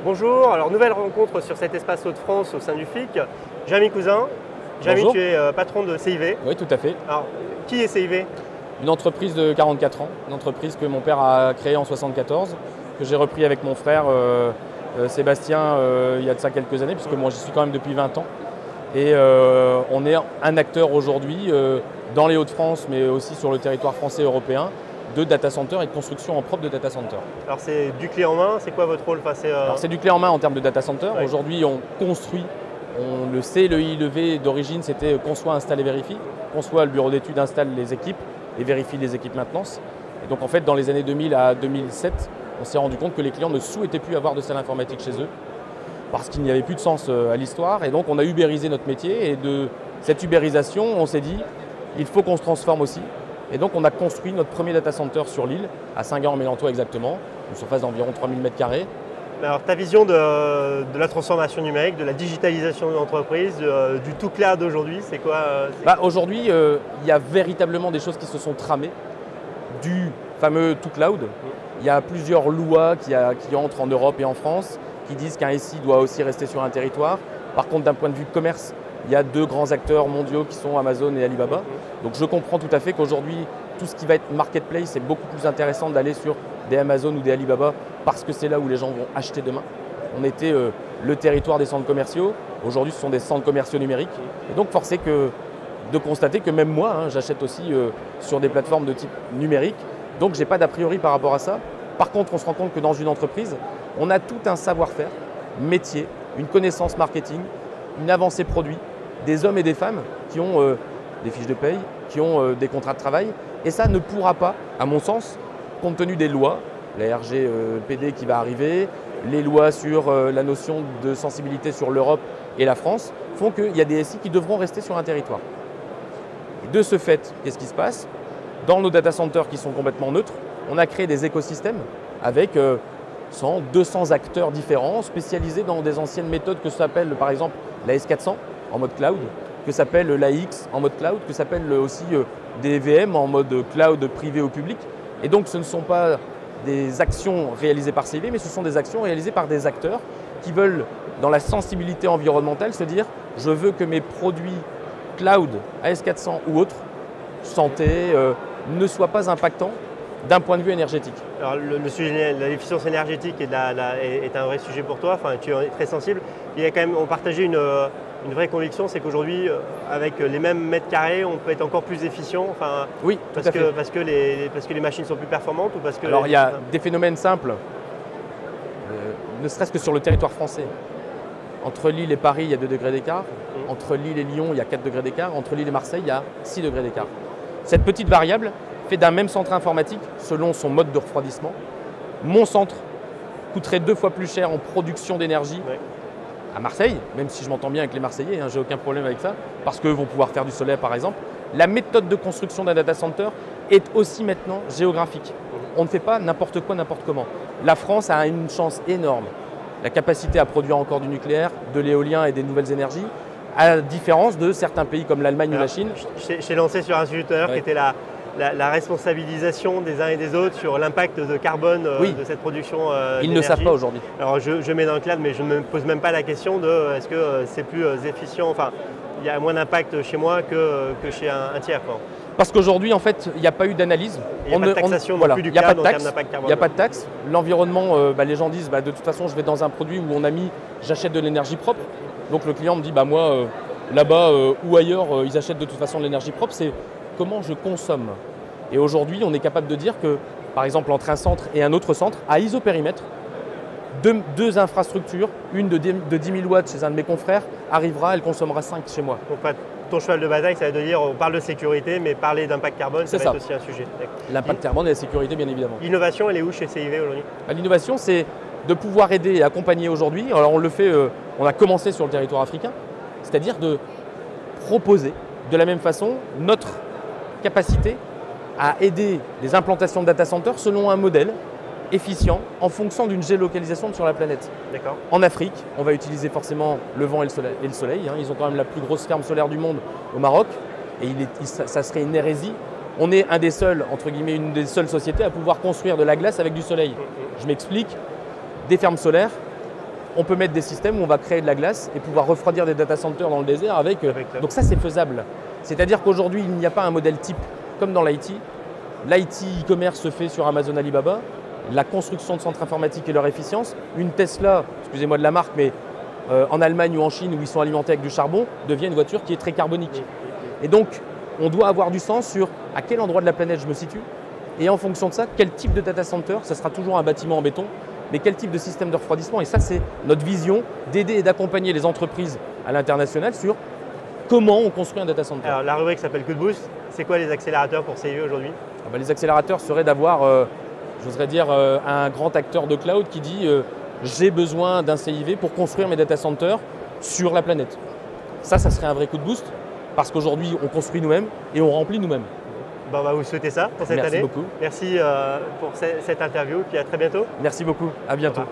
Bonjour, alors nouvelle rencontre sur cet espace Hauts-de-France au sein du FIC. Jérémy Cousin. Jérémy, Bonjour. tu es patron de CIV. Oui, tout à fait. Alors, qui est CIV? Une entreprise de 44 ans, une entreprise que mon père a créée en 1974, que j'ai repris avec mon frère Sébastien il y a de ça quelques années, puisque moi j'y suis quand même depuis 20 ans. Et on est un acteur aujourd'hui dans les Hauts-de-France, mais aussi sur le territoire français et européen, de data center et de construction en propre de data center. Alors c'est du clé en main, c'est quoi votre rôle? Alors c'est du clé en main en termes de data center. Oui. Aujourd'hui on construit, on le sait, le I-levé d'origine c'était conçoit, installe et vérifie. Conçoit, le bureau d'études installe les équipes et vérifie les équipes maintenance. Et donc en fait dans les années 2000 à 2007, on s'est rendu compte que les clients ne souhaitaient plus avoir de salle informatique chez eux parce qu'il n'y avait plus de sens à l'histoire. Et donc on a ubérisé notre métier et de cette ubérisation on s'est dit il faut qu'on se transforme aussi. Et donc on a construit notre premier data center sur l'île, à Saint-Gand-en-Mélantois exactement, une surface d'environ 3000 m². Alors ta vision de la transformation numérique, de la digitalisation de l'entreprise, du tout cloud aujourd'hui, c'est quoi? Aujourd'hui, il y a véritablement des choses qui se sont tramées, du fameux tout cloud. Il y a plusieurs lois qui entrent en Europe et en France, qui disent qu'un SI doit aussi rester sur un territoire. Par contre, d'un point de vue commerce, il y a deux grands acteurs mondiaux qui sont Amazon et Alibaba. Donc je comprends tout à fait qu'aujourd'hui, tout ce qui va être marketplace, c'est beaucoup plus intéressant d'aller sur des Amazon ou des Alibaba parce que c'est là où les gens vont acheter demain. On était le territoire des centres commerciaux. Aujourd'hui, ce sont des centres commerciaux numériques. Et donc, force est de constater que même moi, j'achète aussi sur des plateformes de type numérique. Donc, je n'ai pas d'a priori par rapport à ça. Par contre, on se rend compte que dans une entreprise, on a tout un savoir-faire, métier, une connaissance marketing, une avancée produit, des hommes et des femmes qui ont des fiches de paye, qui ont des contrats de travail. Et ça ne pourra pas, à mon sens, compte tenu des lois, la RGPD qui va arriver, les lois sur la notion de sensibilité sur l'Europe et la France, font qu'il y a des SI qui devront rester sur un territoire. Et de ce fait, qu'est-ce qui se passe? Dans nos data centers qui sont complètement neutres, on a créé des écosystèmes avec 100, 200 acteurs différents, spécialisés dans des anciennes méthodes que s'appelle par exemple la S400 en mode cloud, que s'appelle l'AX en mode cloud, que s'appelle aussi des VM en mode cloud privé ou public. Et donc ce ne sont pas des actions réalisées par CIV, mais ce sont des actions réalisées par des acteurs qui veulent, dans la sensibilité environnementale, se dire je veux que mes produits cloud, AS400 ou autres, santé, ne soient pas impactants d'un point de vue énergétique. Alors le sujet de l'efficience énergétique est un vrai sujet pour toi, enfin, tu es très sensible. Il y a quand même, on partageait une vraie conviction, c'est qu'aujourd'hui, avec les mêmes mètres carrés, on peut être encore plus efficient. Enfin, oui, parce que les machines sont plus performantes ou parce que... Alors il y a des phénomènes simples, ne serait-ce que sur le territoire français. Entre Lille et Paris, il y a 2 degrés d'écart. Entre Lille et Lyon, il y a 4 degrés d'écart. Entre Lille et Marseille, il y a 6 degrés d'écart. Cette petite variable fait d'un même centre informatique, selon son mode de refroidissement, mon centre coûterait 2 fois plus cher en production d'énergie à Marseille, même si je m'entends bien avec les Marseillais, j'ai aucun problème avec ça, parce qu'eux vont pouvoir faire du solaire par exemple. La méthode de construction d'un data center est aussi maintenant géographique. On ne fait pas n'importe quoi, n'importe comment. La France a une chance énorme, la capacité à produire encore du nucléaire, de l'éolien et des nouvelles énergies, à la différence de certains pays comme l'Allemagne ou la Chine. Je t'ai lancé sur un sujet tout à l'heure qui était la responsabilisation des uns et des autres sur l'impact de carbone de cette production Ils ne le savent pas aujourd'hui. Alors je mets dans le cadre, mais je ne me pose même pas la question de est-ce que c'est plus efficient, enfin il y a moins d'impact chez moi que chez un tiers. Quoi. Parce qu'aujourd'hui, en fait, il n'y a pas eu d'analyse. Il n'y a pas de taxation non plus du cloud en termes d'impact carbone. Il n'y a pas de taxe. L'environnement, les gens disent de toute façon, je vais dans un produit où on a mis, j'achète de l'énergie propre. Donc le client me dit, moi, là-bas ou ailleurs, ils achètent de toute façon de l'énergie propre. C'est comment je consomme. Et aujourd'hui, on est capable de dire que, par exemple, entre un centre et un autre centre, à isopérimètre, deux infrastructures, une de 10 000 watts chez un de mes confrères, arrivera, elle consommera 5 chez moi. Donc, ton cheval de bataille, ça veut dire, on parle de sécurité, mais parler d'impact carbone, ça va être aussi un sujet. L'impact carbone et la sécurité, bien évidemment. L'innovation, elle est où chez CIV aujourd'hui? L'innovation, c'est de pouvoir aider et accompagner aujourd'hui. Alors on le fait, on a commencé sur le territoire africain, c'est-à-dire de proposer de la même façon notre capacité à aider les implantations de data centers selon un modèle efficient en fonction d'une géolocalisation sur la planète. En Afrique, on va utiliser forcément le vent et le soleil. Ils ont quand même la plus grosse ferme solaire du monde au Maroc et ça serait une hérésie. On est un des seuls, entre guillemets, une des seules sociétés à pouvoir construire de la glace avec du soleil. Je m'explique, des fermes solaires, on peut mettre des systèmes où on va créer de la glace et pouvoir refroidir des data centers dans le désert avec. Donc ça, c'est faisable. C'est-à-dire qu'aujourd'hui, il n'y a pas un modèle type comme dans l'IT. L'IT e-commerce se fait sur Amazon Alibaba. La construction de centres informatiques et leur efficience. Une Tesla, excusez-moi de la marque, mais en Allemagne ou en Chine où ils sont alimentés avec du charbon, devient une voiture qui est très carbonique. Et donc, on doit avoir du sens sur à quel endroit de la planète je me situe. Et en fonction de ça, quel type de data center, ça sera toujours un bâtiment en béton, mais quel type de système de refroidissement. Et ça, c'est notre vision d'aider et d'accompagner les entreprises à l'international sur comment on construit un data center. Alors, la rubrique s'appelle Coup de boost. C'est quoi les accélérateurs pour CIE aujourd'hui? Les accélérateurs seraient d'avoir, j'oserais dire, un grand acteur de cloud qui dit j'ai besoin d'un CIV pour construire mes data centers sur la planète. Ça serait un vrai coup de boost parce qu'aujourd'hui, on construit nous-mêmes et on remplit nous-mêmes. On va vous souhaiter ça pour cette année. Merci beaucoup. Merci pour cette interview, puis à très bientôt. Merci beaucoup, à bientôt.